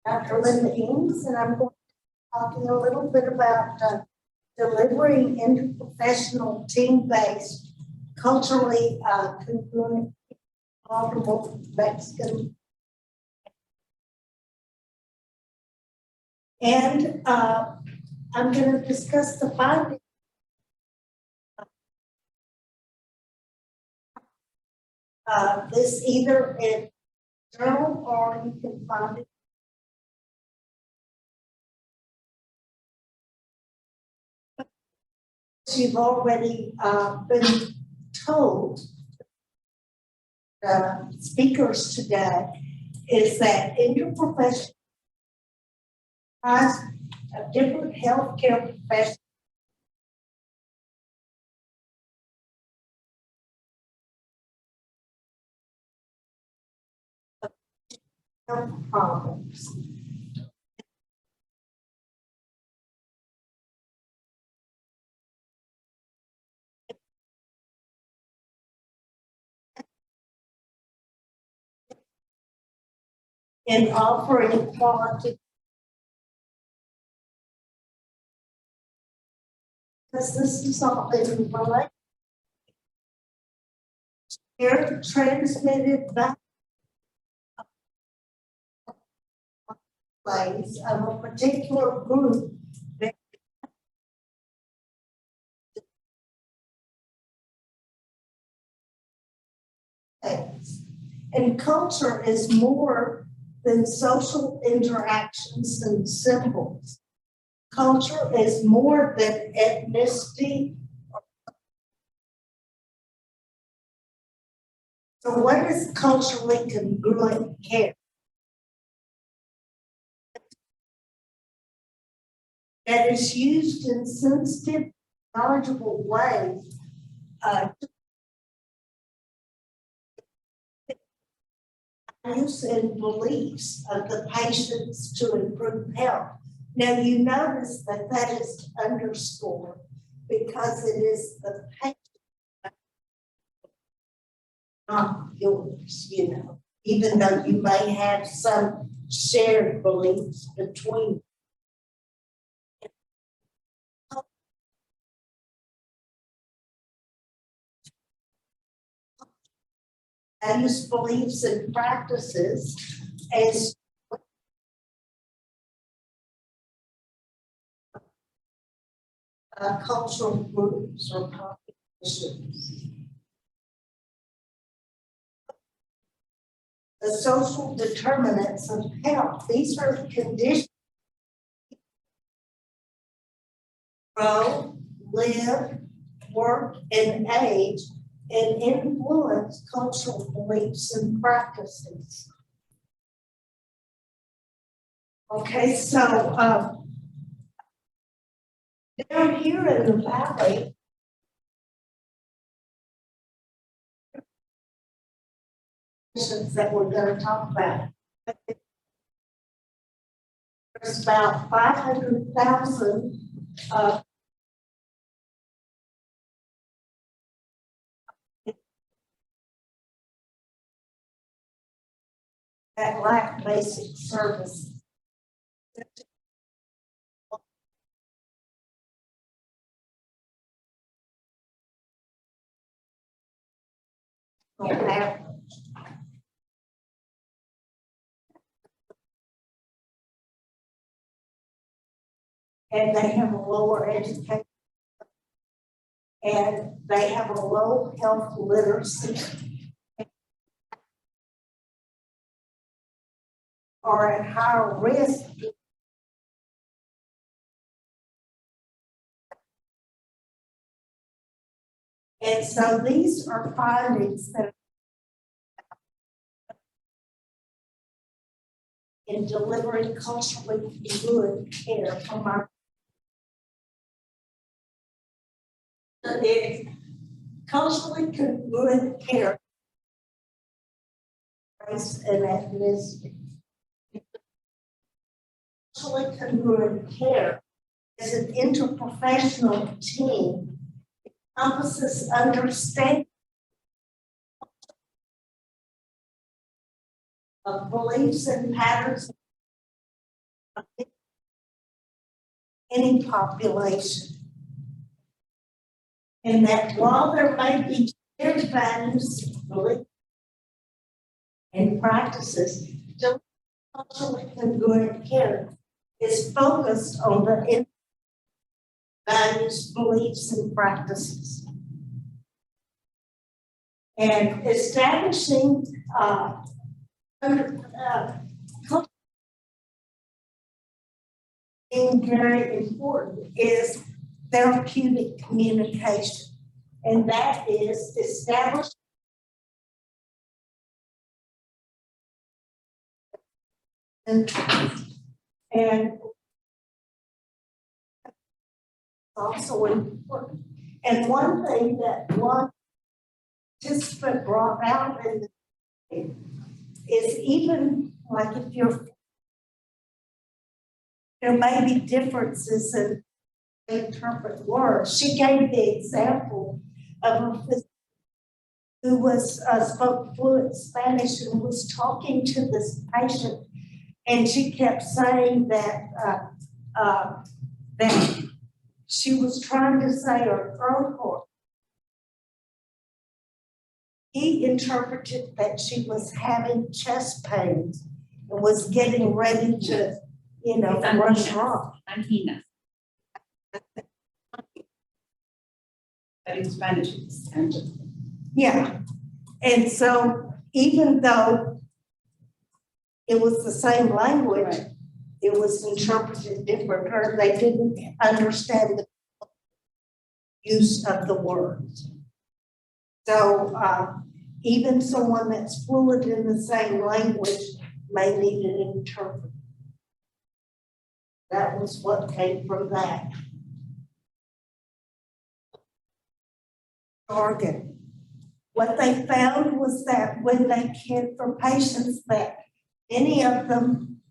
Dr. Linda Eanes, and I'm going to be talking a little bit about delivering interprofessional, team-based, culturally congruent, multiple Mexican. And I'm going to discuss the findings. This either in journal or you can find it. You've already been told, speakers today, is that interprofessional has a different healthcare profession. Problems. In offering quality, because this is all in relation. They're transmitted back ways of a particular group. And culture is more than social interactions and symbols. Culture is more than ethnicity. So what is culturally congruent care? That is used in sensitive, knowledgeable ways values and beliefs of the patients to improve health. Now you notice that that is underscored because it is the patient, not yours, you know, even though you may have some shared beliefs between. Values, beliefs, and practices as cultural groups or populations. The social determinants of health. These are conditions grow, live, work, and age, and influence cultural beliefs and practices. Okay, so down here in the valley, that we're going to talk about. There's about 500,000 that lack basic services. On average. And they have a lower education, and they have a low health literacy, are at higher risk. And so these are findings that in delivering culturally good care from our culturally congruent care, race and ethnicity. Culturally congruent care is an interprofessional team. It encompasses understanding of beliefs and patterns any population. And that while there may be shared values, beliefs, and practices, the culturally congruent care is focused on the values, beliefs, and practices. And establishing being very important is therapeutic communication, and that is established and also important. And one thing that one participant brought out in the is even like if there may be differences in interpret words. She gave the example of a physician who was spoke fluent Spanish and was talking to this patient, and she kept saying that that she was trying to say her throat hurt. He interpreted that she was having chest pains and was getting ready to, rush off. Eanes. But in Spanish, it's angel. Yeah, and so even though it was the same language, Right. it was interpreted different, or they didn't understand the use of the words. So even someone that's fluent in the same language may need an interpreter. That was what came from that. Jargon. What they found was that when they cared for patients, that many of them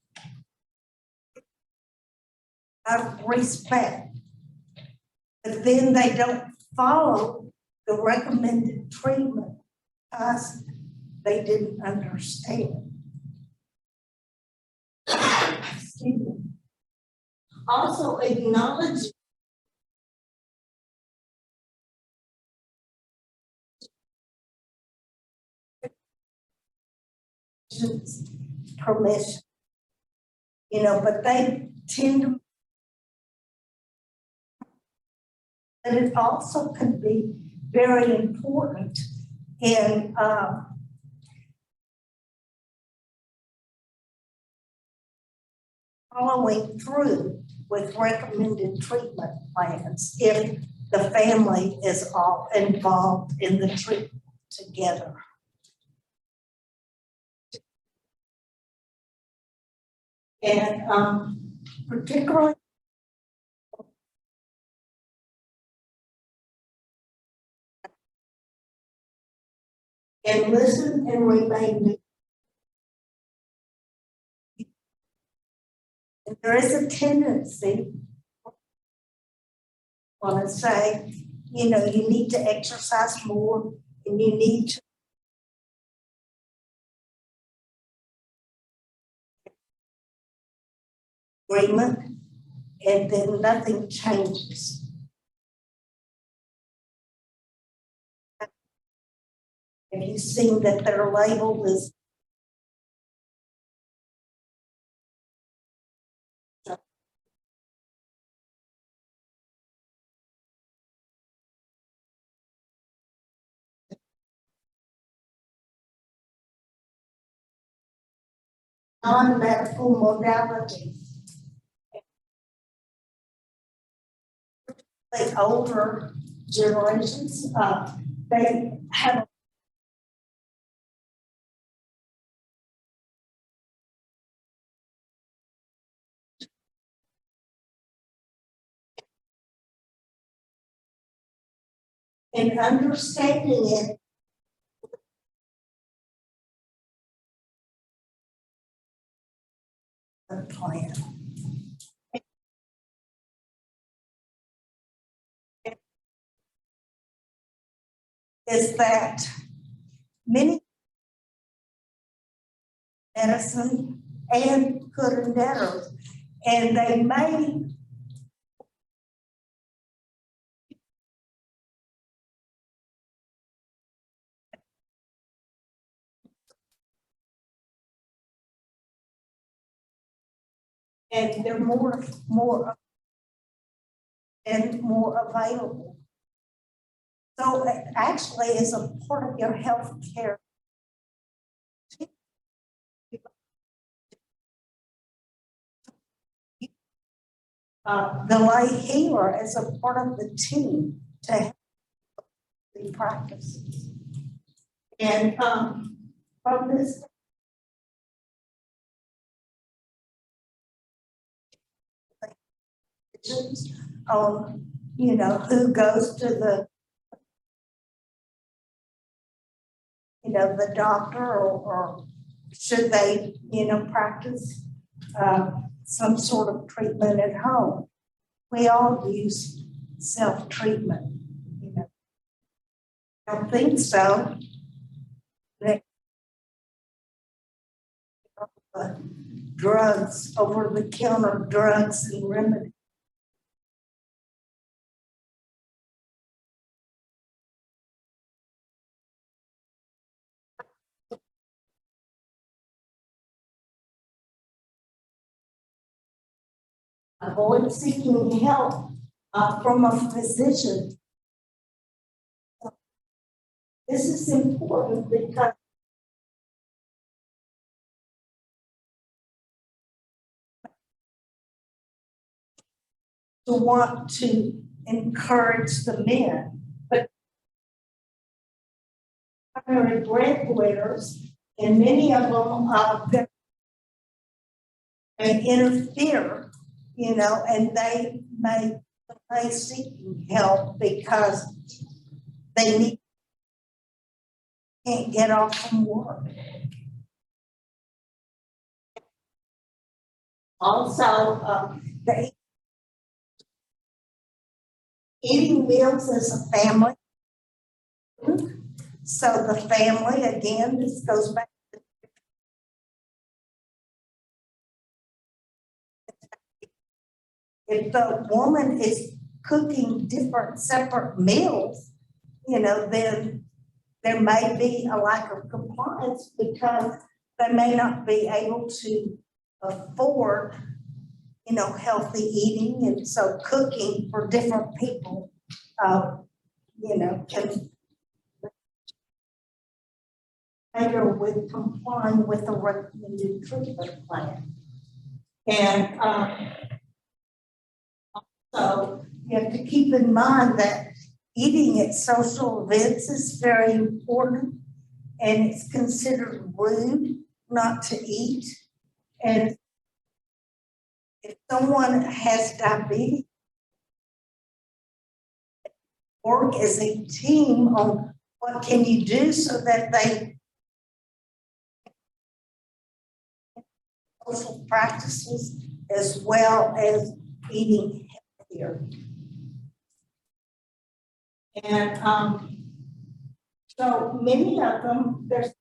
have respect, but then they don't follow the recommended treatment because they didn't understand. Excuse me. Also acknowledge permission, but they tend to, but it also can be very important in following through with recommended treatment plans if the family is all involved in the treatment together. And particularly and listen and remain. And there is a tendency, I want to say, you need to exercise more and you need to agreement, and then nothing changes. Have you seen that their label is non-medical modalities? The older generations, they have and understanding it the plan. Is that many medicine and curanderos, And they may and they're more available. So it actually is a part of your health care. The lay healer is a part of the team to help the practices. And from this, you know, who goes to the, you know, the doctor, or should they, you know, practice some sort of treatment at home. We all use self-treatment, you know. I don't think so. Drugs, over-the-counter drugs and remedies. Avoid seeking help from a physician. This is important because to want to encourage the men, but primary breadwinners, and many of them they interfere, you know, and they may delay seeking help because they can't get off from work. Also, eating meals as a family. So the family, again, this goes back to if the woman is cooking different separate meals, you know, then there may be a lack of compliance because they may not be able to afford, you know, healthy eating. And so cooking for different people, you know, can later with complying with the recommended treatment plan. And so you have to keep in mind that eating at social events is very important, and it's considered rude not to eat. And if someone has diabetes, work as a team on what can you do so that they social practices as well as eating healthier. And so many of them, there's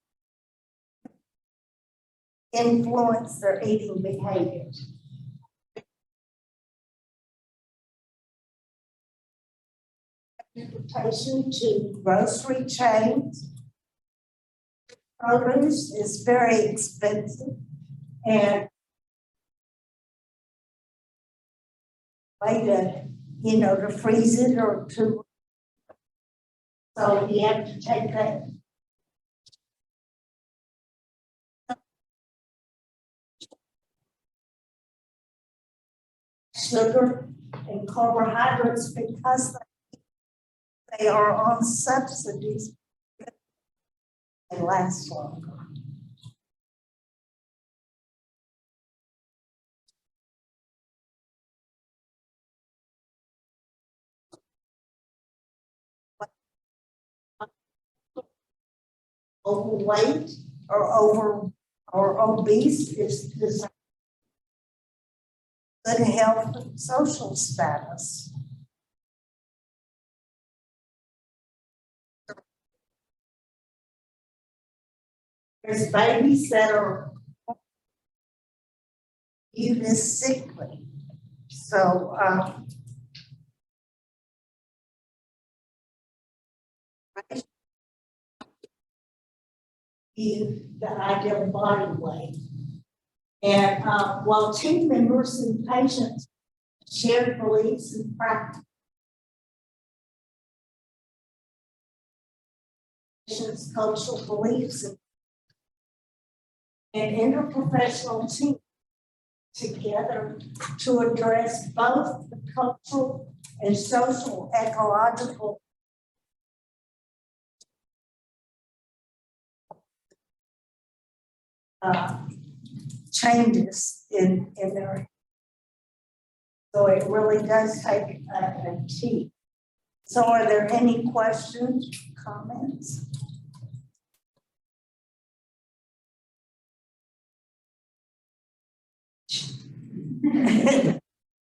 influence their eating behaviors. Transportation to grocery chains. Produce is very expensive, and way to, you know, to freeze it or to, so you have to take that. Sugar and carbohydrates because they are on subsidies and last longer. Overweight or obese is good health and social status. There's babies that are viewed as sickly. So, the ideal body weight. And while team members and patients shared beliefs and practice, patients' cultural beliefs and interprofessional team together to address both the cultural and social ecological changes in their. So it really does take a team. So are there any questions, comments?